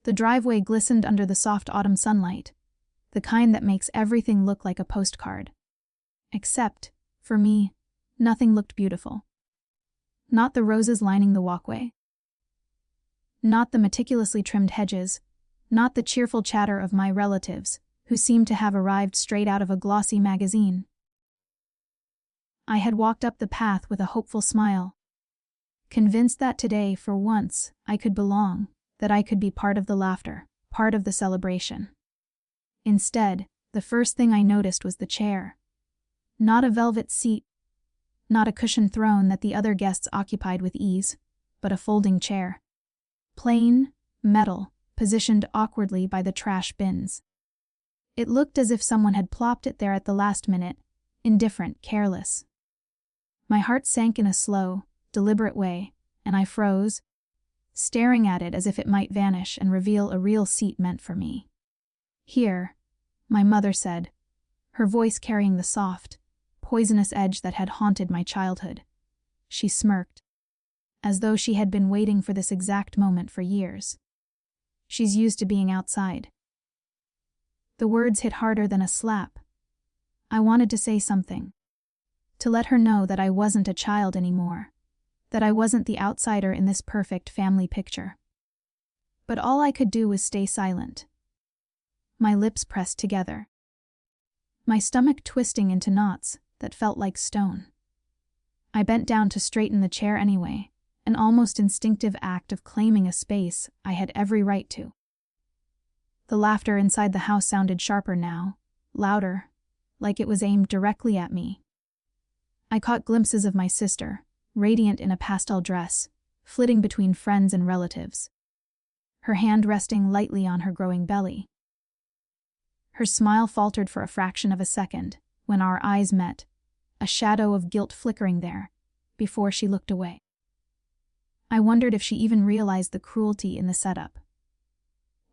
The driveway glistened under the soft autumn sunlight, the kind that makes everything look like a postcard. Except, for me, nothing looked beautiful. Not the roses lining the walkway. Not the meticulously trimmed hedges. Not the cheerful chatter of my relatives, who seemed to have arrived straight out of a glossy magazine. I had walked up the path with a hopeful smile, convinced that today, for once, I could belong, that I could be part of the laughter, part of the celebration. Instead, the first thing I noticed was the chair. Not a velvet seat, not a cushioned throne that the other guests occupied with ease, but a folding chair. Plain, metal, positioned awkwardly by the trash bins. It looked as if someone had plopped it there at the last minute, indifferent, careless. My heart sank in a slow, deliberate way, and I froze, staring at it as if it might vanish and reveal a real seat meant for me. "Here," my mother said, her voice carrying the soft, poisonous edge that had haunted my childhood. She smirked, as though she had been waiting for this exact moment for years. "She's used to being outside." The words hit harder than a slap. I wanted to say something, to let her know that I wasn't a child anymore, that I wasn't the outsider in this perfect family picture. But all I could do was stay silent. My lips pressed together, my stomach twisting into knots that felt like stone. I bent down to straighten the chair anyway, an almost instinctive act of claiming a space I had every right to. The laughter inside the house sounded sharper now, louder, like it was aimed directly at me. I caught glimpses of my sister, radiant in a pastel dress, flitting between friends and relatives, her hand resting lightly on her growing belly. Her smile faltered for a fraction of a second when our eyes met, a shadow of guilt flickering there, before she looked away. I wondered if she even realized the cruelty in the setup,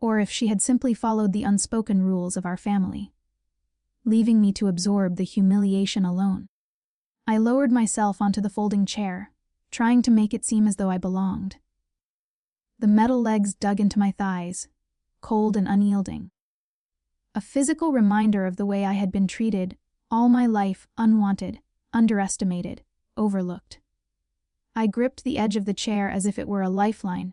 or if she had simply followed the unspoken rules of our family, leaving me to absorb the humiliation alone. I lowered myself onto the folding chair, trying to make it seem as though I belonged. The metal legs dug into my thighs, cold and unyielding. A physical reminder of the way I had been treated all my life, unwanted, underestimated, overlooked. I gripped the edge of the chair as if it were a lifeline,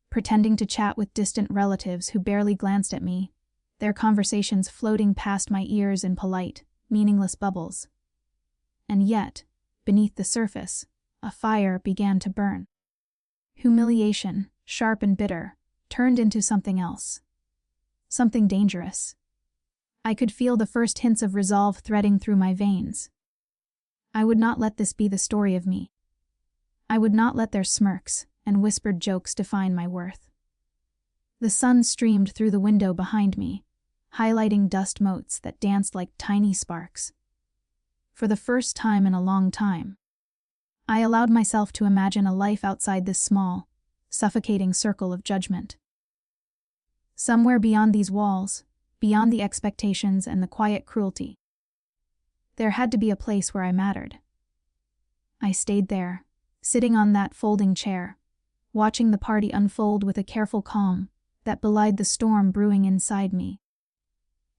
pretending to chat with distant relatives who barely glanced at me, their conversations floating past my ears in polite, meaningless bubbles. And yet, beneath the surface, a fire began to burn. Humiliation, sharp and bitter, turned into something else. Something dangerous. I could feel the first hints of resolve threading through my veins. I would not let this be the story of me. I would not let their smirks and whispered jokes define my worth. The sun streamed through the window behind me, highlighting dust motes that danced like tiny sparks. For the first time in a long time, I allowed myself to imagine a life outside this small, suffocating circle of judgment. Somewhere beyond these walls, beyond the expectations and the quiet cruelty, there had to be a place where I mattered. I stayed there, sitting on that folding chair, watching the party unfold with a careful calm that belied the storm brewing inside me.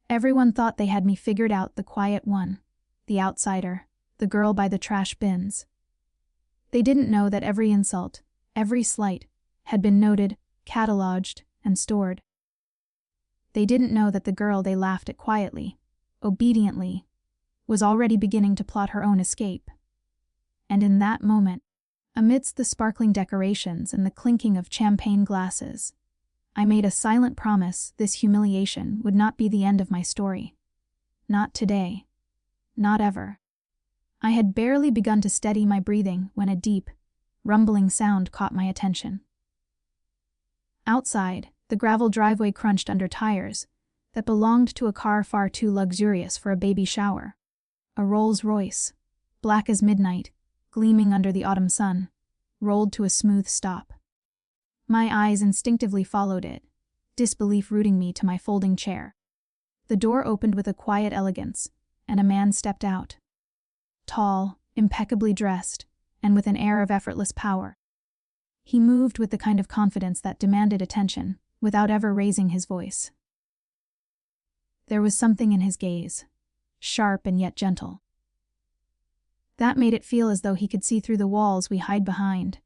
Everyone thought they had me figured out, the quiet one, the outsider, the girl by the trash bins. They didn't know that every insult, every slight, had been noted, cataloged, and stored. They didn't know that the girl they laughed at quietly, obediently, was already beginning to plot her own escape. And in that moment, amidst the sparkling decorations and the clinking of champagne glasses, I made a silent promise this humiliation would not be the end of my story. Not today. Not ever. I had barely begun to steady my breathing when a deep, rumbling sound caught my attention. Outside, the gravel driveway crunched under tires that belonged to a car far too luxurious for a baby shower. A Rolls-Royce, black as midnight, gleaming under the autumn sun, rolled to a smooth stop. My eyes instinctively followed it, disbelief rooting me to my folding chair. The door opened with a quiet elegance, and a man stepped out. Tall, impeccably dressed, and with an air of effortless power. He moved with the kind of confidence that demanded attention, without ever raising his voice. There was something in his gaze, sharp and yet gentle. That made it feel as though he could see through the walls we hide behind,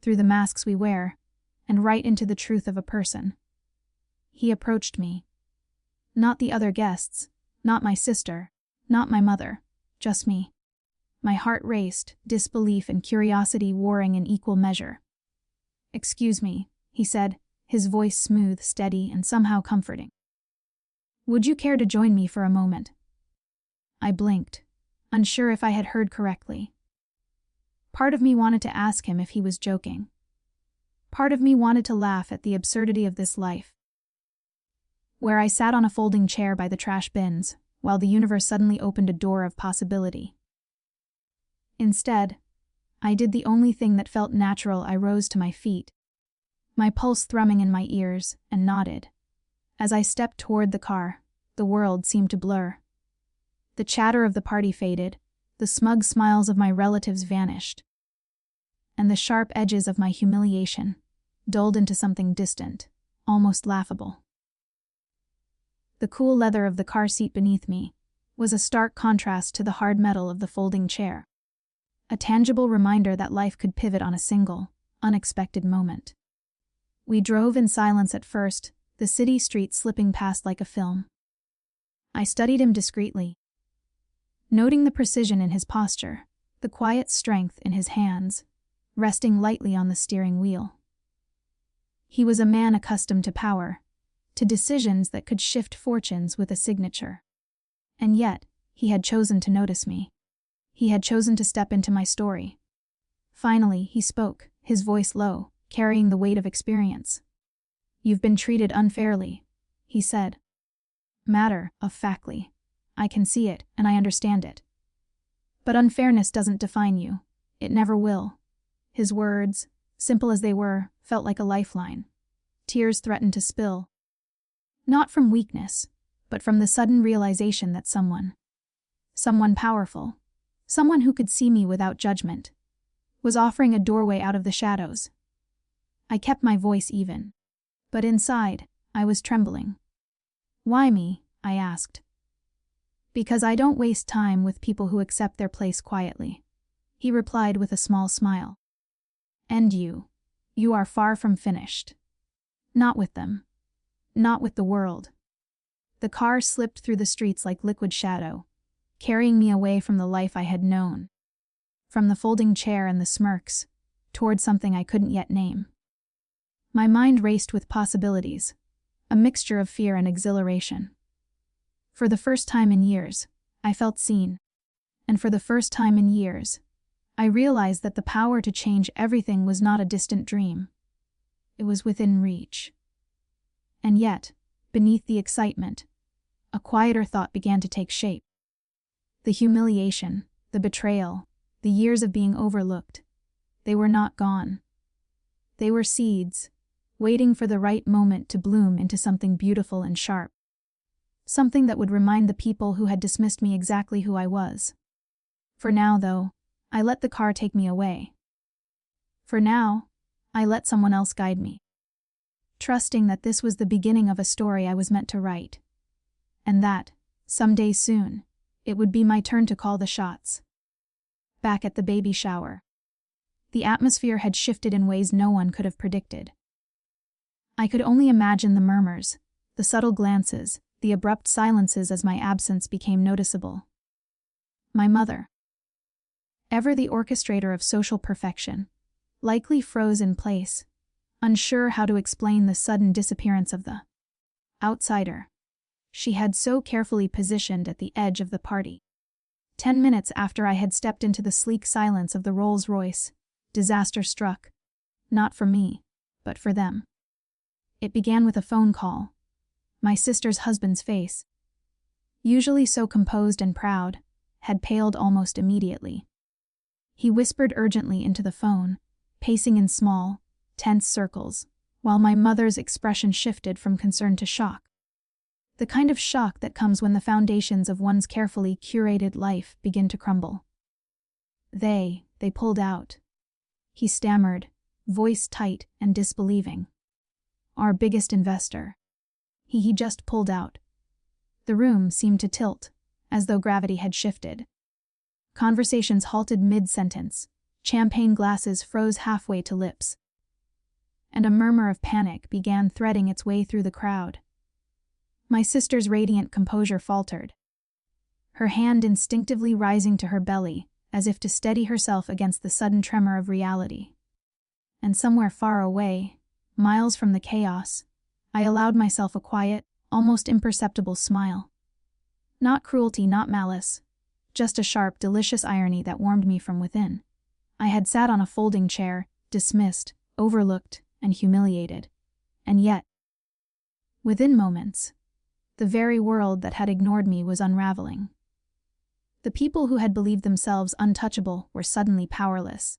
through the masks we wear, and right into the truth of a person. He approached me. Not the other guests, not my sister, not my mother, just me. My heart raced, disbelief and curiosity warring in equal measure. "Excuse me," he said, his voice smooth, steady, and somehow comforting. "Would you care to join me for a moment?" I blinked, unsure if I had heard correctly. Part of me wanted to ask him if he was joking. Part of me wanted to laugh at the absurdity of this life, where I sat on a folding chair by the trash bins, while the universe suddenly opened a door of possibility. Instead, I did the only thing that felt natural. I rose to my feet, my pulse thrumming in my ears, and nodded. As I stepped toward the car, the world seemed to blur. The chatter of the party faded, the smug smiles of my relatives vanished, and the sharp edges of my humiliation dulled into something distant, almost laughable. The cool leather of the car seat beneath me was a stark contrast to the hard metal of the folding chair, a tangible reminder that life could pivot on a single, unexpected moment. We drove in silence at first, the city streets slipping past like a film. I studied him discreetly, noting the precision in his posture, the quiet strength in his hands, resting lightly on the steering wheel. He was a man accustomed to power, to decisions that could shift fortunes with a signature. And yet, he had chosen to notice me. He had chosen to step into my story. Finally, he spoke, his voice low, carrying the weight of experience. "You've been treated unfairly," he said. Matter-of-factly. "I can see it, and I understand it. But unfairness doesn't define you. It never will." His words, simple as they were, felt like a lifeline. Tears threatened to spill. Not from weakness, but from the sudden realization that someone powerful, someone who could see me without judgment, was offering a doorway out of the shadows. I kept my voice even, but inside, I was trembling. "Why me?" I asked. "Because I don't waste time with people who accept their place quietly," he replied with a small smile. "And you are far from finished. Not with them. Not with the world." The car slipped through the streets like liquid shadow, carrying me away from the life I had known, from the folding chair and the smirks, toward something I couldn't yet name. My mind raced with possibilities, a mixture of fear and exhilaration. For the first time in years, I felt seen, and for the first time in years, I realized that the power to change everything was not a distant dream. It was within reach. And yet, beneath the excitement, a quieter thought began to take shape. The humiliation, the betrayal, the years of being overlooked, they were not gone. They were seeds, waiting for the right moment to bloom into something beautiful and sharp. Something that would remind the people who had dismissed me exactly who I was. For now, though, I let the car take me away. For now, I let someone else guide me, trusting that this was the beginning of a story I was meant to write, and that, someday soon, it would be my turn to call the shots. Back at the baby shower, the atmosphere had shifted in ways no one could have predicted. I could only imagine the murmurs, the subtle glances, the abrupt silences as my absence became noticeable. My mother, ever the orchestrator of social perfection, likely froze in place, unsure how to explain the sudden disappearance of the outsider she had so carefully positioned at the edge of the party. 10 minutes after I had stepped into the sleek silence of the Rolls-Royce, disaster struck, not for me, but for them. It began with a phone call. My sister's husband's face, usually so composed and proud, had paled almost immediately. He whispered urgently into the phone, pacing in small, tense circles, while my mother's expression shifted from concern to shock. The kind of shock that comes when the foundations of one's carefully curated life begin to crumble. They pulled out. He stammered, voice tight and disbelieving. our biggest investor. He just pulled out. The room seemed to tilt, as though gravity had shifted. Conversations halted mid-sentence, champagne glasses froze halfway to lips, and a murmur of panic began threading its way through the crowd. My sister's radiant composure faltered, her hand instinctively rising to her belly as if to steady herself against the sudden tremor of reality. And somewhere far away, miles from the chaos, I allowed myself a quiet, almost imperceptible smile. Not cruelty, not malice, just a sharp, delicious irony that warmed me from within. I had sat on a folding chair, dismissed, overlooked, and humiliated. And yet, within moments, the very world that had ignored me was unraveling. The people who had believed themselves untouchable were suddenly powerless,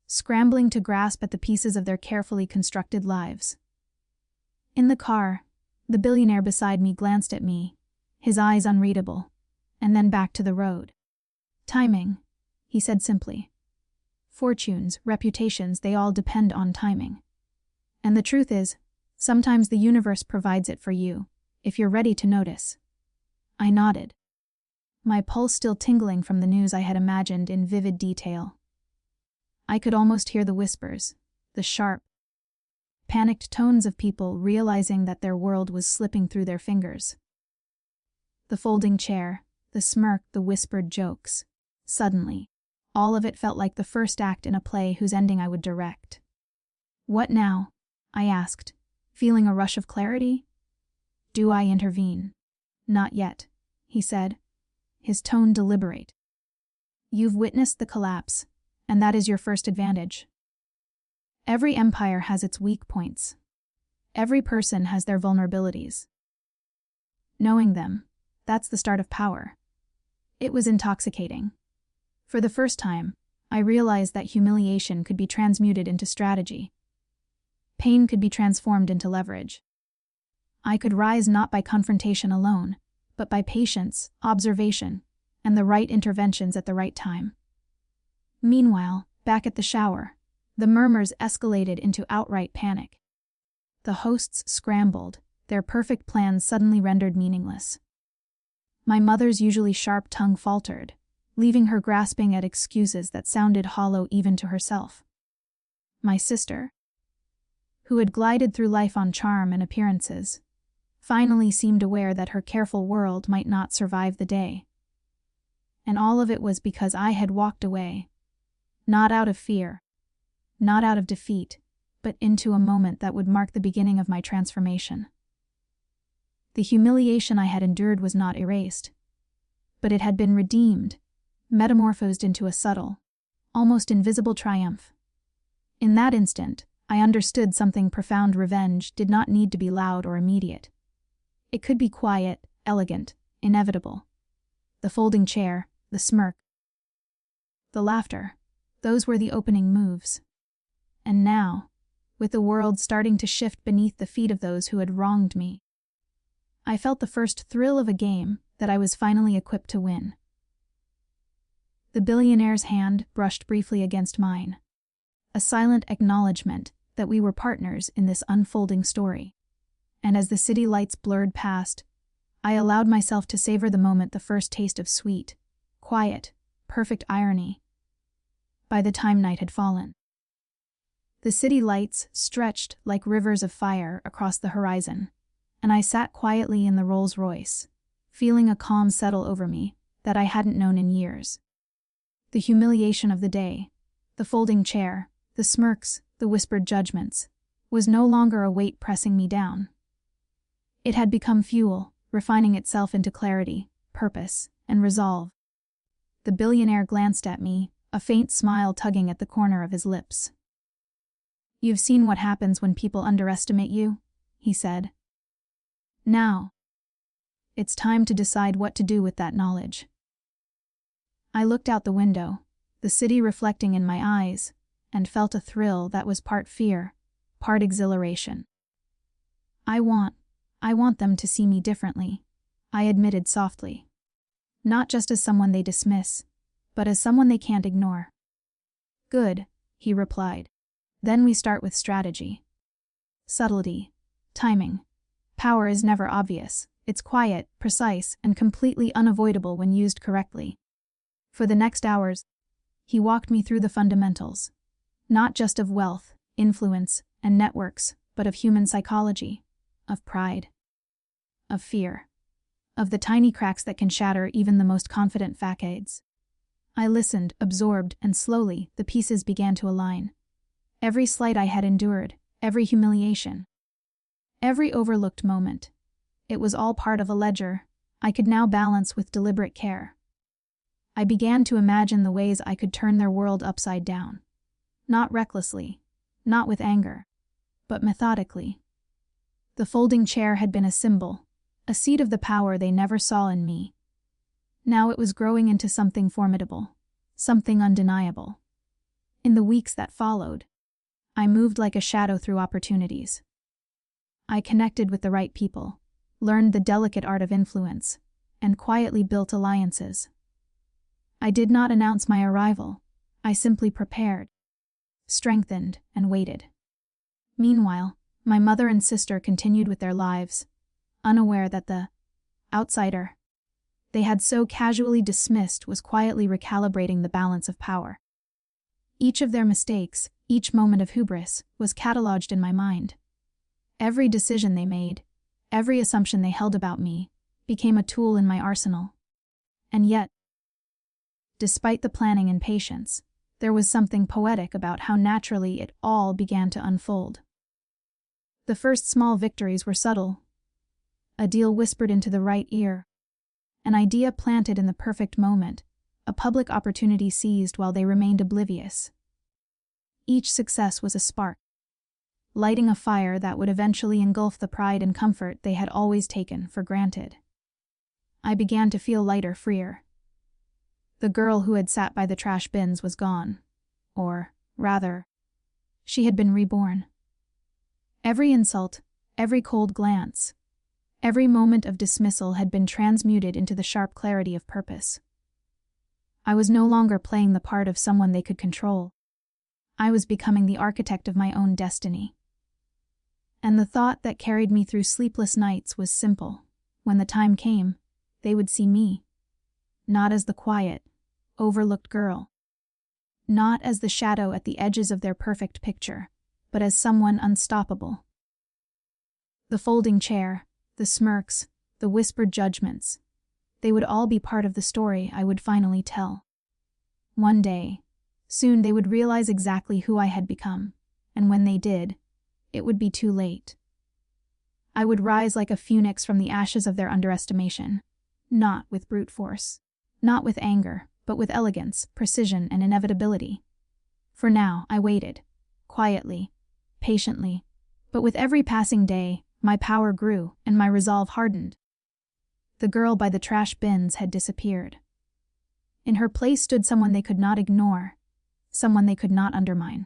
scrambling to grasp at the pieces of their carefully constructed lives. In the car, the billionaire beside me glanced at me, his eyes unreadable, and then back to the road. "Timing," he said simply. "Fortunes, reputations, they all depend on timing. And the truth is, sometimes the universe provides it for you, if you're ready to notice." I nodded, my pulse still tingling from the news I had imagined in vivid detail. I could almost hear the whispers, the sharp, panicked tones of people realizing that their world was slipping through their fingers. The folding chair, the smirk, the whispered jokes. Suddenly, all of it felt like the first act in a play whose ending I would direct. "What now?" I asked, feeling a rush of clarity. "Do I intervene?" "Not yet," he said, his tone deliberate. "You've witnessed the collapse, and that is your first advantage. Every empire has its weak points. Every person has their vulnerabilities. Knowing them, that's the start of power." It was intoxicating. For the first time, I realized that humiliation could be transmuted into strategy. Pain could be transformed into leverage. I could rise not by confrontation alone, but by patience, observation, and the right interventions at the right time. Meanwhile, back at the shower, the murmurs escalated into outright panic. The hosts scrambled, their perfect plans suddenly rendered meaningless. My mother's usually sharp tongue faltered, leaving her grasping at excuses that sounded hollow even to herself. My sister, who had glided through life on charm and appearances, finally seemed aware that her careful world might not survive the day. And all of it was because I had walked away, not out of fear, not out of defeat, but into a moment that would mark the beginning of my transformation. The humiliation I had endured was not erased, but it had been redeemed, metamorphosed into a subtle, almost invisible triumph. In that instant, I understood something profound. Revenge did not need to be loud or immediate. It could be quiet, elegant, inevitable. The folding chair, the smirk, the laughter, those were the opening moves. And now, with the world starting to shift beneath the feet of those who had wronged me, I felt the first thrill of a game that I was finally equipped to win. The billionaire's hand brushed briefly against mine, a silent acknowledgement that we were partners in this unfolding story. And as the city lights blurred past, I allowed myself to savor the moment, the first taste of sweet, quiet, perfect irony. By the time night had fallen, the city lights stretched like rivers of fire across the horizon, and I sat quietly in the Rolls-Royce, feeling a calm settle over me that I hadn't known in years. The humiliation of the day, the folding chair, the smirks, the whispered judgments, was no longer a weight pressing me down. It had become fuel, refining itself into clarity, purpose, and resolve. The billionaire glanced at me, a faint smile tugging at the corner of his lips. "You've seen what happens when people underestimate you," he said. "Now, it's time to decide what to do with that knowledge." I looked out the window, the city reflecting in my eyes, and felt a thrill that was part fear, part exhilaration. I want them to see me differently," I admitted softly. "Not just as someone they dismiss, but as someone they can't ignore." "Good," he replied. "Then we start with strategy." subtlety, timing. Power is never obvious. It's quiet, precise, and completely unavoidable when used correctly. For the next hours, he walked me through the fundamentals, not just of wealth, influence, and networks, but of human psychology, of pride, of fear, of the tiny cracks that can shatter even the most confident facades. I listened, absorbed, and slowly the pieces began to align. Every slight I had endured, every humiliation, every overlooked moment. It was all part of a ledger I could now balance with deliberate care. I began to imagine the ways I could turn their world upside down. Not recklessly, not with anger, but methodically. The folding chair had been a symbol, a seed of the power they never saw in me. Now it was growing into something formidable, something undeniable. In the weeks that followed, I moved like a shadow through opportunities. I connected with the right people, learned the delicate art of influence, and quietly built alliances. I did not announce my arrival. I simply prepared, strengthened, and waited. Meanwhile, my mother and sister continued with their lives, unaware that the outsider they had so casually dismissed was quietly recalibrating the balance of power. Each of their mistakes, each moment of hubris, was catalogued in my mind. Every decision they made, every assumption they held about me, became a tool in my arsenal. And yet, despite the planning and patience, there was something poetic about how naturally it all began to unfold. The first small victories were subtle. A deal whispered into the right ear, an idea planted in the perfect moment, a public opportunity seized while they remained oblivious. Each success was a spark, lighting a fire that would eventually engulf the pride and comfort they had always taken for granted. I began to feel lighter, freer. The girl who had sat by the trash bins was gone. Or, rather, she had been reborn. Every insult, every cold glance, every moment of dismissal had been transmuted into the sharp clarity of purpose. I was no longer playing the part of someone they could control. I was becoming the architect of my own destiny. And the thought that carried me through sleepless nights was simple. When the time came, they would see me, not as the quiet, overlooked girl, not as the shadow at the edges of their perfect picture, but as someone unstoppable. The folding chair, the smirks, the whispered judgments, they would all be part of the story I would finally tell. One day, soon they would realize exactly who I had become, and when they did, it would be too late. I would rise like a phoenix from the ashes of their underestimation, not with brute force, not with anger, but with elegance, precision, and inevitability. For now, I waited, quietly, patiently, but with every passing day, my power grew and my resolve hardened. The girl by the trash bins had disappeared. In her place stood someone they could not ignore, someone they could not undermine.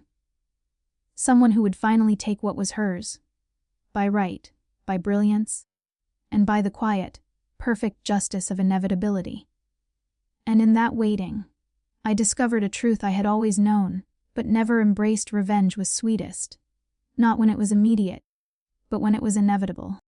Someone who would finally take what was hers, by right, by brilliance, and by the quiet, perfect justice of inevitability. And in that waiting, I discovered a truth I had always known, but never embraced. Revenge was sweetest, not when it was immediate, but when it was inevitable.